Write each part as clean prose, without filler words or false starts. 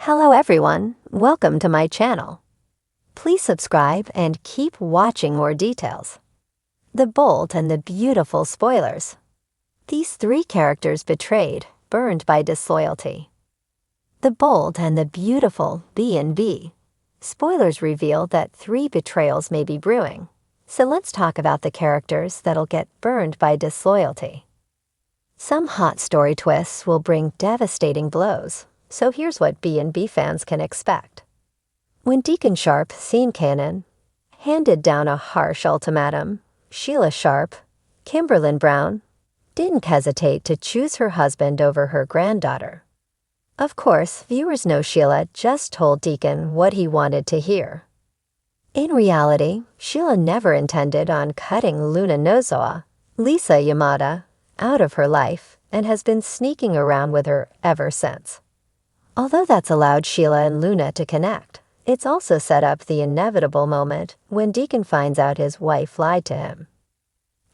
Hello everyone, welcome to my channel. Please subscribe and keep watching more details. The bold and the beautiful spoilers. These three characters betrayed, burned by disloyalty. The bold and the beautiful B&B. Spoilers reveal that 3 betrayals may be brewing. So let's talk about the characters that'll get burned by disloyalty. Some hot story twists will bring devastating blows. So here's what B&B fans can expect. When Deacon Sharp, scene canon, handed down a harsh ultimatum, Sheila Sharp, Kimberlyn Brown, didn't hesitate to choose her husband over her granddaughter. Of course, viewers know Sheila just told Deacon what he wanted to hear. In reality, Sheila never intended on cutting Luna Nozoa, Lisa Yamada, out of her life and has been sneaking around with her ever since. Although that's allowed Sheila and Luna to connect, it's also set up the inevitable moment when Deacon finds out his wife lied to him.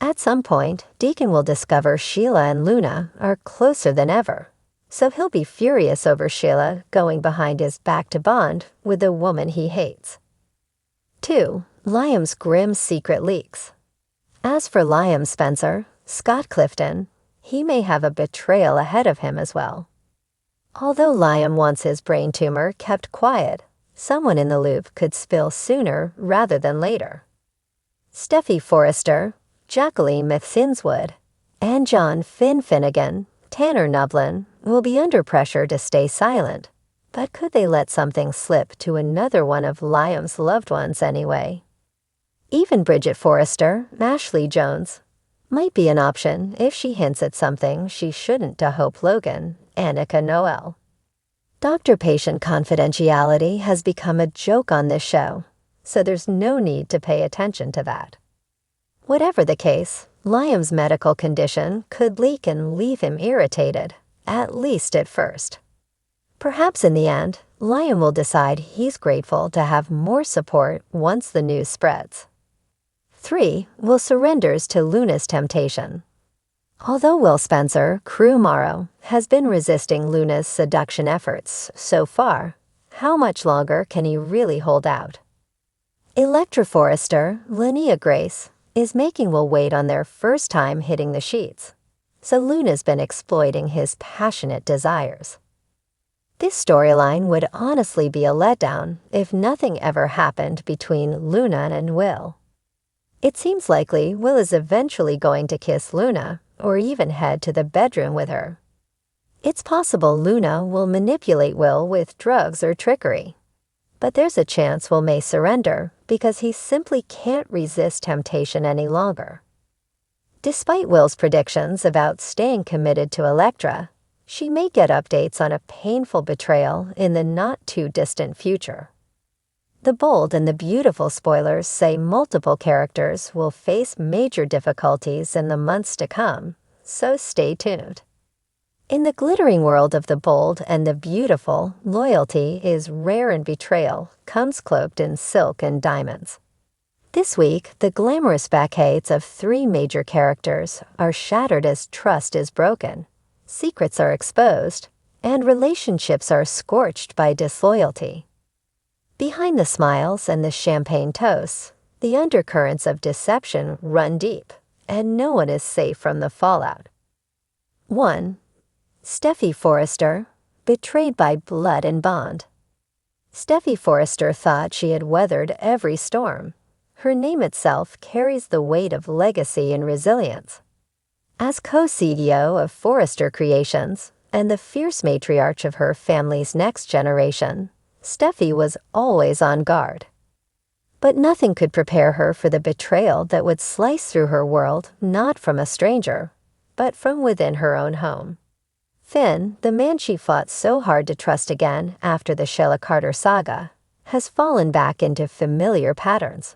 At some point, Deacon will discover Sheila and Luna are closer than ever, so he'll be furious over Sheila going behind his back to bond with the woman he hates. 2. Liam's grim secret leaks. As for Liam Spencer, Scott Clifton, he may have a betrayal ahead of him as well. Although Liam wants his brain tumor kept quiet, someone in the loop could spill sooner rather than later. Steffi Forrester, Jacqueline Mythsinswood, and John Finn Finnegan, Tanner Nublin, will be under pressure to stay silent, but could they let something slip to another one of Liam's loved ones anyway? Even Bridget Forrester, Ashley Jones, might be an option if she hints at something she shouldn't to Hope Logan, Annika Noel. Doctor-patient confidentiality has become a joke on this show, so there's no need to pay attention to that. Whatever the case, Liam's medical condition could leak and leave him irritated, at least at first. Perhaps in the end, Liam will decide he's grateful to have more support once the news spreads. 3. Will surrenders to Luna's temptation. Although Will Spencer, Crew Morrow, has been resisting Luna's seduction efforts so far, how much longer can he really hold out? Electra Forrester, Linnea Grace, is making Will wait on their first time hitting the sheets, so Luna's been exploiting his passionate desires. This storyline would honestly be a letdown if nothing ever happened between Luna and Will. It seems likely Will is eventually going to kiss Luna, or even head to the bedroom with her. It's possible Luna will manipulate Will with drugs or trickery, but there's a chance Will may surrender because he simply can't resist temptation any longer. Despite Will's predictions about staying committed to Electra, she may get updates on a painful betrayal in the not-too-distant future. The bold and the beautiful spoilers say multiple characters will face major difficulties in the months to come, so stay tuned. In the glittering world of the bold and the beautiful, loyalty is rare and betrayal comes cloaked in silk and diamonds. This week, the glamorous facades of 3 major characters are shattered as trust is broken, secrets are exposed, and relationships are scorched by disloyalty. Behind the smiles and the champagne toasts, the undercurrents of deception run deep, and no one is safe from the fallout. 1. Steffi Forrester, betrayed by blood and bond. Steffi Forrester thought she had weathered every storm. Her name itself carries the weight of legacy and resilience. As co-CEO of Forrester Creations and the fierce matriarch of her family's next generation, Steffi was always on guard. But nothing could prepare her for the betrayal that would slice through her world not from a stranger, but from within her own home. Finn, the man she fought so hard to trust again after the Sheila Carter saga, has fallen back into familiar patterns.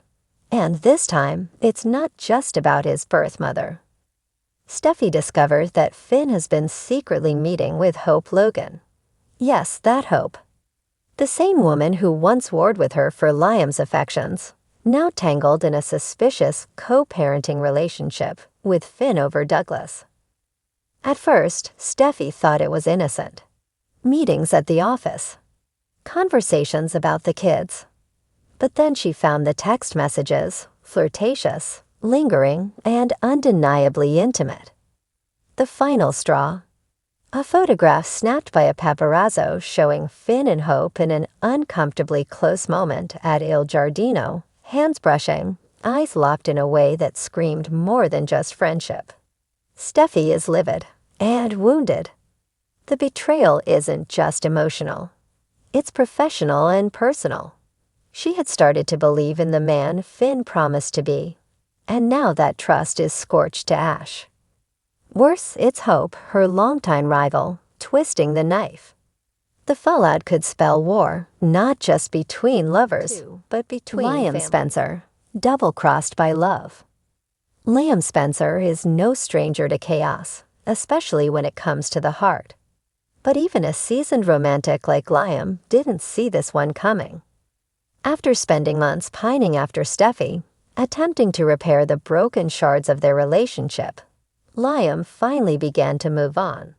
And this time, it's not just about his birth mother. Steffi discovers that Finn has been secretly meeting with Hope Logan. Yes, that Hope. The same woman who once warred with her for Liam's affections, now tangled in a suspicious co-parenting relationship with Finn over Douglas. At first, Steffi thought it was innocent. Meetings at the office. conversations about the kids. But then she found the text messages flirtatious, lingering, and undeniably intimate. The final straw. A photograph snapped by a paparazzo showing Finn and Hope in an uncomfortably close moment at Il Giardino, hands brushing, eyes locked in a way that screamed more than just friendship. Steffi is livid and wounded. The betrayal isn't just emotional. It's professional and personal. She had started to believe in the man Finn promised to be, and now that trust is scorched to ash. Worse, it's Hope, her longtime rival, twisting the knife. The fallout could spell war, not just between lovers, but between Liam Spencer, double-crossed by love. Liam Spencer is no stranger to chaos, especially when it comes to the heart. But even a seasoned romantic like Liam didn't see this one coming. After spending months pining after Steffi, attempting to repair the broken shards of their relationship, Liam finally began to move on.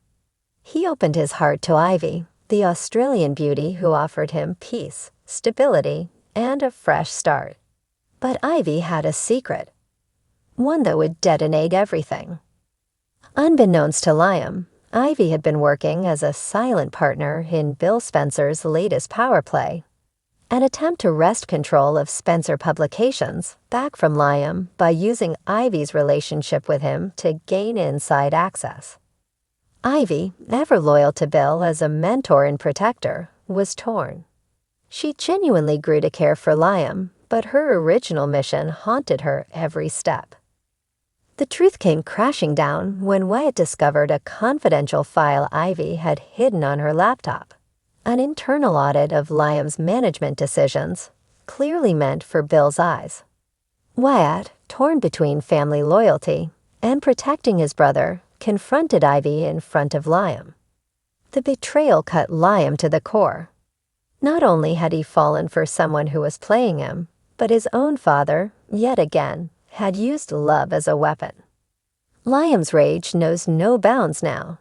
He opened his heart to Ivy, the Australian beauty who offered him peace, stability, and a fresh start. But Ivy had a secret, one that would detonate everything. Unbeknownst to Liam, Ivy had been working as a silent partner in Bill Spencer's latest power play, an attempt to wrest control of Spencer Publications back from Liam by using Ivy's relationship with him to gain inside access. Ivy, ever loyal to Bill as a mentor and protector, was torn. She genuinely grew to care for Liam, but her original mission haunted her every step. The truth came crashing down when Wyatt discovered a confidential file Ivy had hidden on her laptop. An internal audit of Liam's management decisions, clearly meant for Bill's eyes. Wyatt, torn between family loyalty and protecting his brother, confronted Ivy in front of Liam. The betrayal cut Liam to the core. Not only had he fallen for someone who was playing him, but his own father, yet again, had used love as a weapon. Liam's rage knows no bounds now.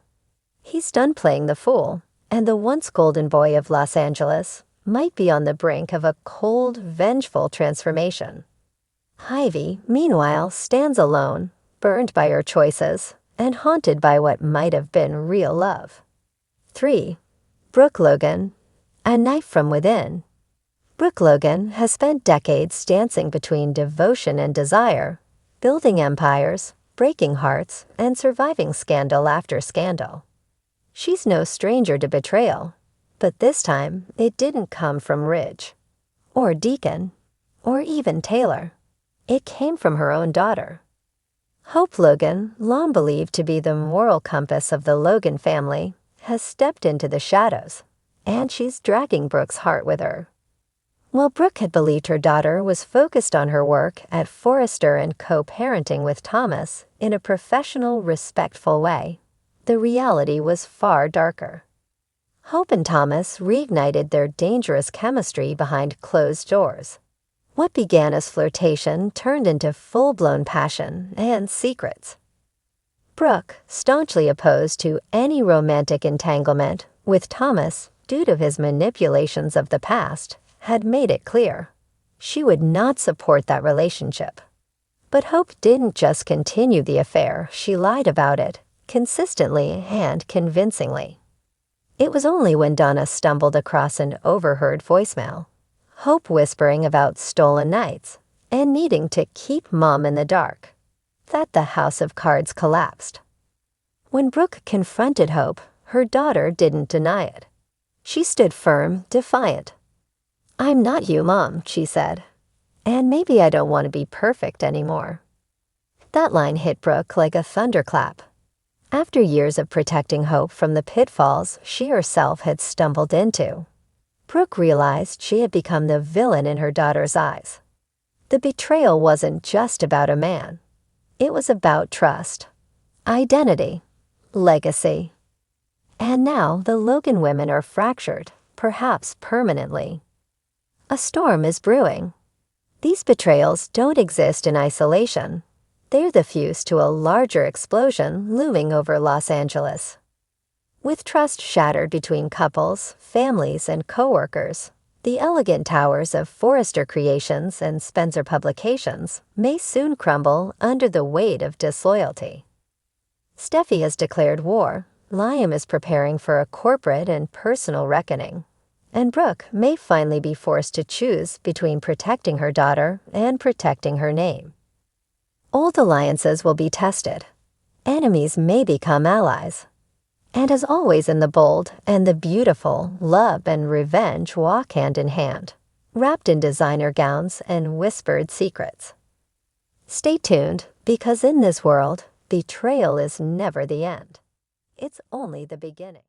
He's done playing the fool, and the once golden boy of Los Angeles might be on the brink of a cold, vengeful transformation. Ivy, meanwhile, stands alone, burned by her choices, and haunted by what might have been real love. 3. Brooke Logan, a knife from within. Brooke Logan has spent decades dancing between devotion and desire, building empires, breaking hearts, and surviving scandal after scandal. She's no stranger to betrayal, but this time it didn't come from Ridge, or Deacon, or even Taylor. It came from her own daughter. Hope Logan, long believed to be the moral compass of the Logan family, has stepped into the shadows, and she's dragging Brooke's heart with her. While Brooke had believed her daughter was focused on her work at Forrester and co-parenting with Thomas in a professional, respectful way, the reality was far darker. Hope and Thomas reignited their dangerous chemistry behind closed doors. What began as flirtation turned into full-blown passion and secrets. Brooke, staunchly opposed to any romantic entanglement with Thomas due to his manipulations of the past, had made it clear she would not support that relationship. But Hope didn't just continue the affair, she lied about it, consistently and convincingly. It was only when Donna stumbled across an overheard voicemail, Hope whispering about stolen nights and needing to keep Mom in the dark, that the house of cards collapsed. When Brooke confronted Hope, her daughter didn't deny it. She stood firm, defiant. "I'm not you, Mom," she said, "and maybe I don't want to be perfect anymore." That line hit Brooke like a thunderclap. After years of protecting Hope from the pitfalls she herself had stumbled into, Brooke realized she had become the villain in her daughter's eyes. The betrayal wasn't just about a man. It was about trust, identity, legacy. And now the Logan women are fractured, perhaps permanently. A storm is brewing. These betrayals don't exist in isolation. They're the fuse to a larger explosion looming over Los Angeles. With trust shattered between couples, families, and coworkers, the elegant towers of Forrester Creations and Spencer Publications may soon crumble under the weight of disloyalty. Steffi has declared war, Liam is preparing for a corporate and personal reckoning, and Brooke may finally be forced to choose between protecting her daughter and protecting her name. Old alliances will be tested. Enemies may become allies. And as always in the bold and the beautiful, love and revenge walk hand in hand, wrapped in designer gowns and whispered secrets. Stay tuned, because in this world, betrayal is never the end. It's only the beginning.